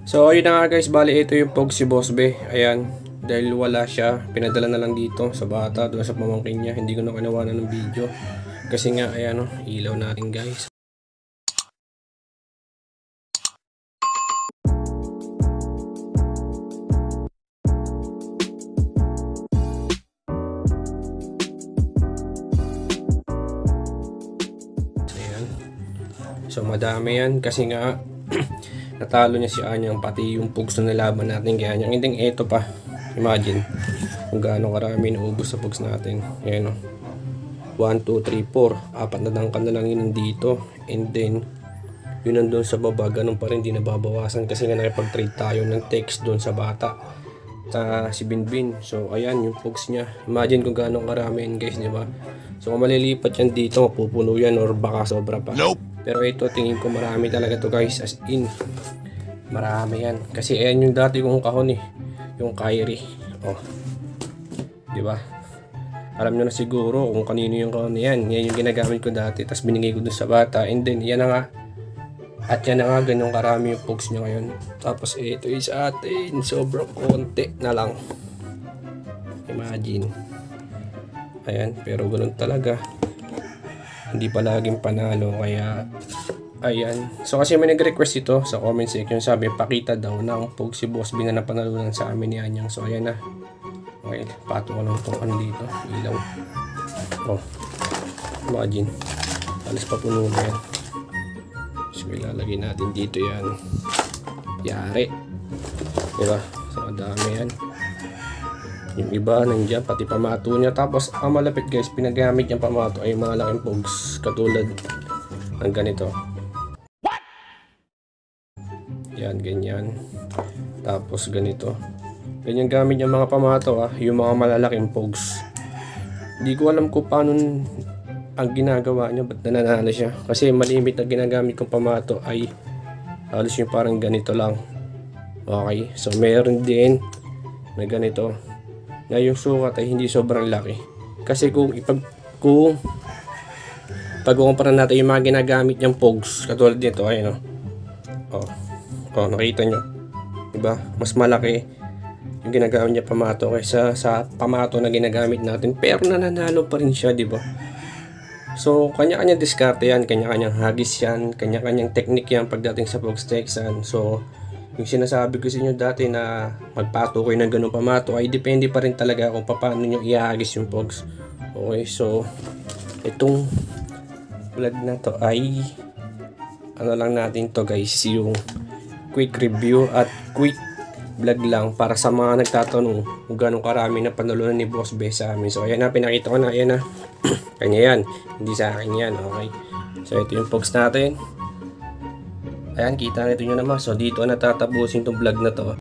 So ayun na nga guys, bali ito yung Pogs si Boss Be. Ayan, dahil wala siya, pinadala na lang dito sa bata, doon sa pamangkin niya. Hindi ko na kinawanan ng video. Kasi nga, ayan o, ilaw natin guys. Ayan. So madami yan kasi nga natalo niya si Anyang pati yung Pogs na nalaban natin kay Anyang. Hindi, ito pa. Imagine kung gaano karami naubos sa Pogs natin. Ayan o. 1, 2, 3, 4. Apat na dangkal na lang yun nandito. And then, yun nandun sa baba. Ganun pa rin, di nababawasan. Kasi nga nakipag-trade tayo ng text doon sa bata. Si Binbin. So, ayan yung Pogs niya. Imagine kung gaano karami yun guys, di ba? So, kung malilipat yan dito, mapupuno yan or baka sobra pa. Nope. Pero ito, tingin ko marami talaga to guys. As in, marami yan. Kasi ayan yung dati kong kahon eh. Yung Kyrie. Oh. Diba? Alam nyo na siguro kung kanino yung kahon yan. Yan yung ginagamit ko dati. Tapos binigay ko dun sa bata. And then, yan na nga. At yan na nga, ganyan karami yung Pogs nyo ngayon. Tapos ito is atin. Sobrang konti na lang. Imagine. Ayan. Pero ganun talaga. Hindi palaging panalo, kaya ayan. So kasi may nag-request ito sa comment section, sabi pakita daw ng Pogs si Boss Be na napanalunan sa amin ni Anyang. So ayan na. Okay, pato ko lang itong ano dito, ilaw. Oh, imagine, alas pa puno na yan. So ilalagay natin dito yan. Yari, diba? So dami yan. Yung iba nandiyan, pati pamato niya. Tapos ang malapit guys, pinagamit niyang pamato ay mga laking Pogs katulad ng ganito. What? Yan, ganyan. Tapos ganito. Ganyan gamit niyang mga pamato yung mga malalaking Pogs. Hindi ko alam kung paano ang ginagawa niya, ba't nananalo siya. Kasi malimit na ginagamit kong pamato ay halos yung parang ganito lang. Okay, so meron din na ganito na yung sukat ay hindi sobrang laki. Kasi kung pag-kumpara natin yung mga ginagamit niyang Pogs katulad nito, ayun oh, nakita nyo, diba? Mas malaki yung ginagamit niya pamato kaysa sa pamato na ginagamit natin, pero nananalo pa rin siya, diba? So kanya-kanyang diskarte yan, kanya-kanyang hagis yan, kanya-kanyang technique yan pagdating sa Pogs Texan. So yung sinasabi ko sa inyo dati na magpato kayo ng ganung pamato ay depende pa rin talaga kung paano nyo ihagis yung Pogs. Okay, so itong vlog na to ay ano lang natin to guys, yung quick review at quick vlog lang para sa mga nagtatanong kung ganong karami na panalunan ni Boss Be sa amin. So ayan na, pinakita ko na, ayan na. Kanya yan, hindi sa akin yan. Okay, so ito yung Pogs natin. Ayan, kita nito nyo naman. So dito natatapusin itong vlog na to.